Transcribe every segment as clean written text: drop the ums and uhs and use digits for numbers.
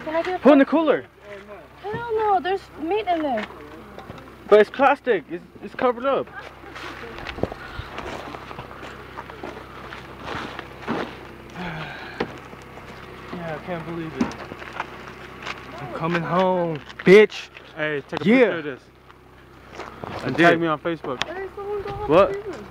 Can I get a Put in the cooler. Hell no, there's meat in there. But it's plastic. It's covered up. Yeah, I can't believe it. I'm coming home, bitch. Hey, take a Yeah. picture of this. And tag me on Facebook. Hey, someone go up What? the river.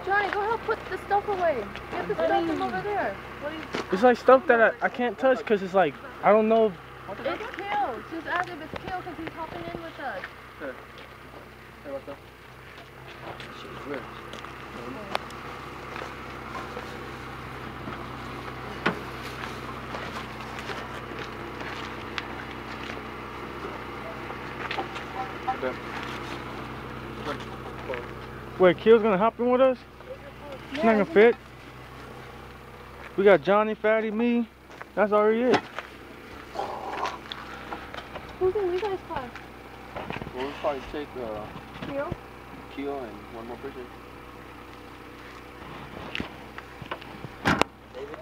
Johnny, go help put the stuff away. Get the stuff from over there. What are you... It's like stuff that I can't touch because it's like, I don't know. It's Kale. Just ask if it's Kale because he's hopping in with us. Hey, what's up? Shit's weird. Wait, Keel's gonna hop in with us? It's not gonna fit. We got Johnny, Fatty, me. That's already it. Who's in you guys' class? We'll probably take Kale? Keo and one more person. David?